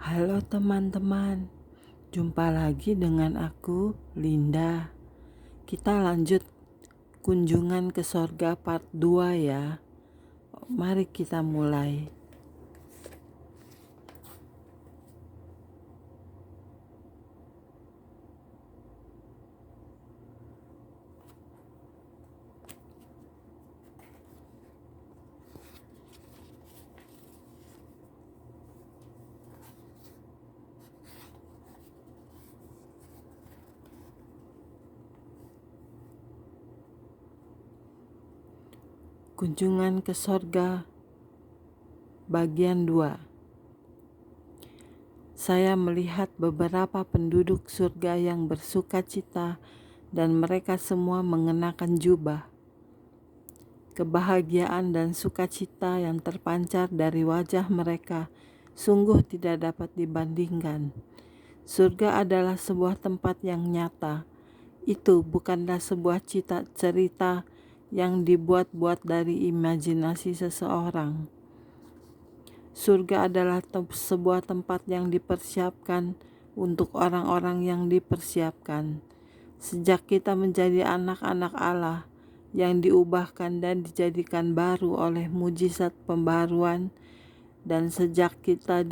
Halo teman-teman, jumpa lagi dengan aku, Linda. Kita lanjut kunjungan ke sorga part 2 ya. Mari kita mulai. Kunjungan ke sorga bagian 2. Saya melihat beberapa penduduk surga yang bersuka cita dan mereka semua mengenakan jubah. Kebahagiaan dan sukacita yang terpancar dari wajah mereka sungguh tidak dapat dibandingkan. Surga adalah sebuah tempat yang nyata. Itu bukanlah sebuah cerita yang dibuat-buat dari imajinasi seseorang. Surga adalah sebuah tempat yang dipersiapkan untuk orang-orang yang dipersiapkan. Sejak kita menjadi anak-anak Allah yang diubahkan dan dijadikan baru oleh mujizat pembaruan, dan sejak kita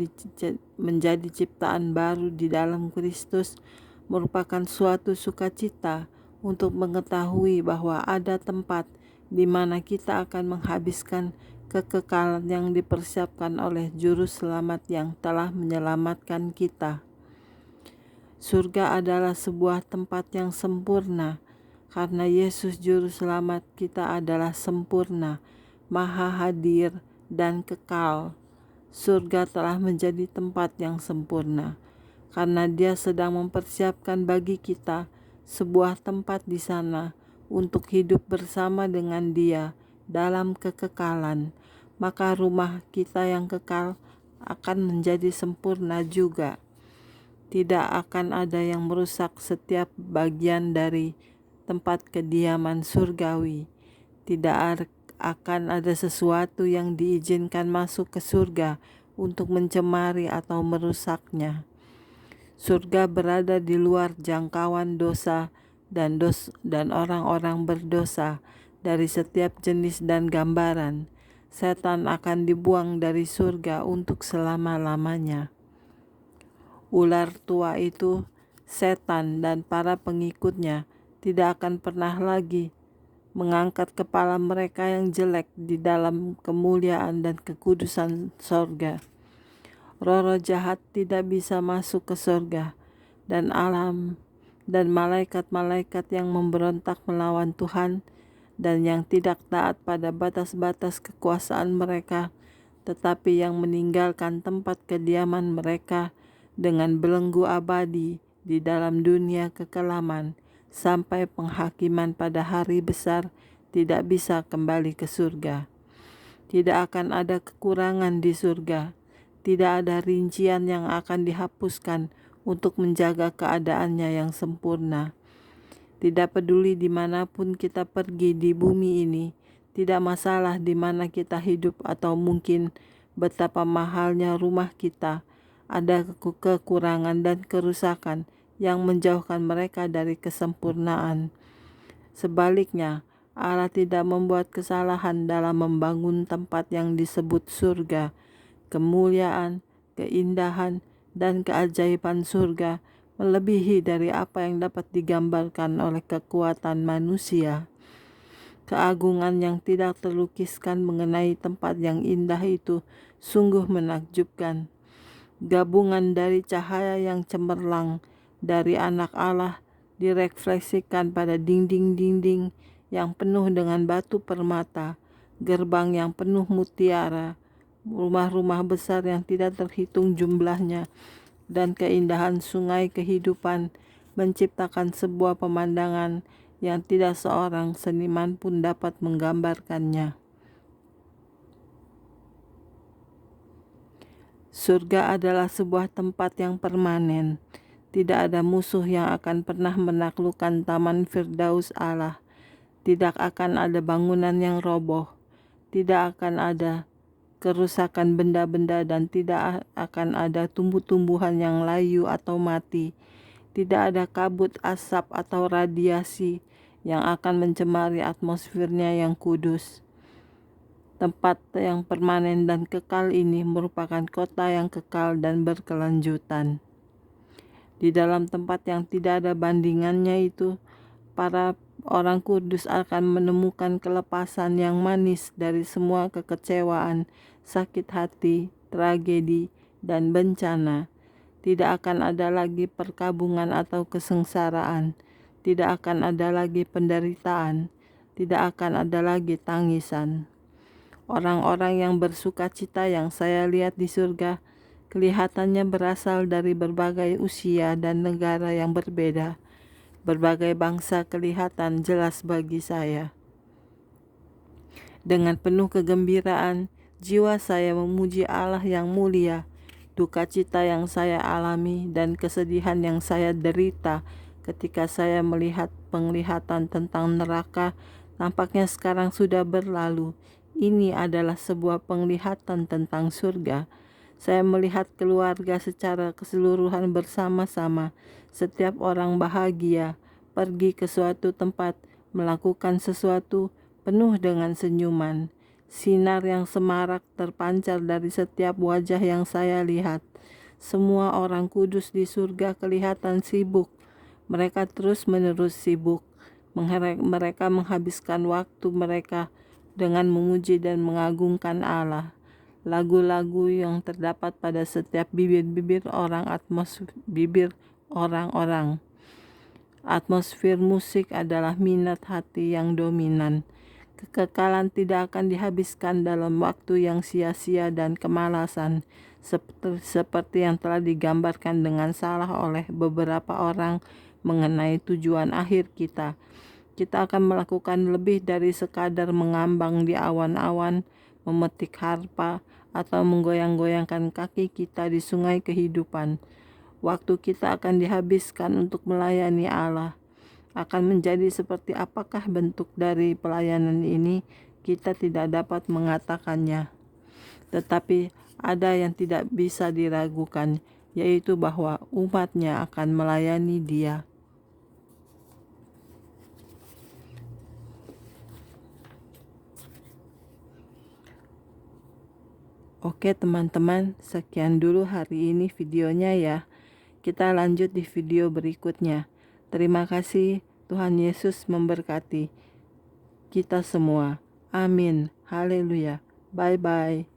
menjadi ciptaan baru di dalam Kristus, merupakan suatu sukacita untuk mengetahui bahwa ada tempat di mana kita akan menghabiskan kekekalan yang dipersiapkan oleh Juru Selamat yang telah menyelamatkan kita. Surga adalah sebuah tempat yang sempurna, karena Yesus Juru Selamat kita adalah sempurna, maha hadir, dan kekal. Surga telah menjadi tempat yang sempurna, karena Dia sedang mempersiapkan bagi kita sebuah tempat di sana untuk hidup bersama dengan Dia dalam kekekalan. Maka rumah kita yang kekal akan menjadi sempurna juga. Tidak akan ada yang merusak setiap bagian dari tempat kediaman surgawi. Tidak akan ada sesuatu yang diizinkan masuk ke surga untuk mencemari atau merusaknya. Surga berada di luar jangkauan dosa dan orang-orang berdosa dari setiap jenis dan gambaran. Setan akan dibuang dari surga untuk selama-lamanya. Ular tua itu, setan dan para pengikutnya, tidak akan pernah lagi mengangkat kepala mereka yang jelek di dalam kemuliaan dan kekudusan sorga. Roh-roh jahat tidak bisa masuk ke sorga, dan alam dan malaikat-malaikat yang memberontak melawan Tuhan dan yang tidak taat pada batas-batas kekuasaan mereka, tetapi yang meninggalkan tempat kediaman mereka dengan belenggu abadi di dalam dunia kekelaman sampai penghakiman pada hari besar, tidak bisa kembali ke surga. Tidak akan ada kekurangan di surga. Tidak ada rincian yang akan dihapuskan untuk menjaga keadaannya yang sempurna. Tidak peduli dimanapun kita pergi di bumi ini, tidak masalah di mana kita hidup atau mungkin betapa mahalnya rumah kita, ada kekurangan dan kerusakan yang menjauhkan mereka dari kesempurnaan. Sebaliknya, Allah tidak membuat kesalahan dalam membangun tempat yang disebut surga. Kemuliaan, keindahan, dan keajaiban surga melebihi dari apa yang dapat digambarkan oleh kekuatan manusia. Keagungan yang tidak terlukiskan mengenai tempat yang indah itu sungguh menakjubkan. Gabungan dari cahaya yang cemerlang dari anak Allah direfleksikan pada dinding-dinding yang penuh dengan batu permata, gerbang yang penuh mutiara, rumah-rumah besar yang tidak terhitung jumlahnya, dan keindahan sungai kehidupan menciptakan sebuah pemandangan yang tidak seorang seniman pun dapat menggambarkannya. Surga adalah sebuah tempat yang permanen. Tidak ada musuh yang akan pernah menaklukkan taman Firdaus Allah. Tidak akan ada bangunan yang roboh. Tidak akan ada kerusakan benda-benda dan tidak akan ada tumbuh-tumbuhan yang layu atau mati. Tidak ada kabut asap atau radiasi yang akan mencemari atmosfernya yang kudus. Tempat yang permanen dan kekal ini merupakan kota yang kekal dan berkelanjutan. Di dalam tempat yang tidak ada bandingannya itu, para orang kudus akan menemukan kelepasan yang manis dari semua kekecewaan, sakit hati, tragedi, dan bencana. Tidak akan ada lagi perkabungan atau kesengsaraan. Tidak akan ada lagi penderitaan. Tidak akan ada lagi tangisan. Orang-orang yang bersuka cita yang saya lihat di surga kelihatannya berasal dari berbagai usia dan negara yang berbeda. Berbagai bangsa kelihatan jelas bagi saya. Dengan penuh kegembiraan, jiwa saya memuji Allah yang mulia. Duka cita yang saya alami dan kesedihan yang saya derita ketika saya melihat penglihatan tentang neraka tampaknya sekarang sudah berlalu. Ini adalah sebuah penglihatan tentang surga. Saya melihat keluarga secara keseluruhan bersama-sama. Setiap orang bahagia, pergi ke suatu tempat, melakukan sesuatu penuh dengan senyuman. Sinar yang semarak terpancar dari setiap wajah yang saya lihat. Semua orang kudus di surga kelihatan sibuk. Mereka terus-menerus sibuk. Mereka menghabiskan waktu mereka dengan memuji dan mengagungkan Allah. Lagu-lagu yang terdapat pada setiap bibir orang-orang. Atmosfer musik adalah minat hati yang dominan. Kekekalan tidak akan dihabiskan dalam waktu yang sia-sia dan kemalasan, seperti yang telah digambarkan dengan salah oleh beberapa orang mengenai tujuan akhir kita. Kita akan melakukan lebih dari sekadar mengambang di awan-awan, memetik harpa, atau menggoyang-goyangkan kaki kita di sungai kehidupan. Waktu kita akan dihabiskan untuk melayani Allah. Akan menjadi seperti apakah bentuk dari pelayanan ini, kita tidak dapat mengatakannya. Tetapi ada yang tidak bisa diragukan, yaitu bahwa umatnya akan melayani Dia. Oke teman-teman, sekian dulu hari ini videonya ya. Kita lanjut di video berikutnya. Terima kasih, Tuhan Yesus memberkati kita semua. Amin. Haleluya. Bye-bye.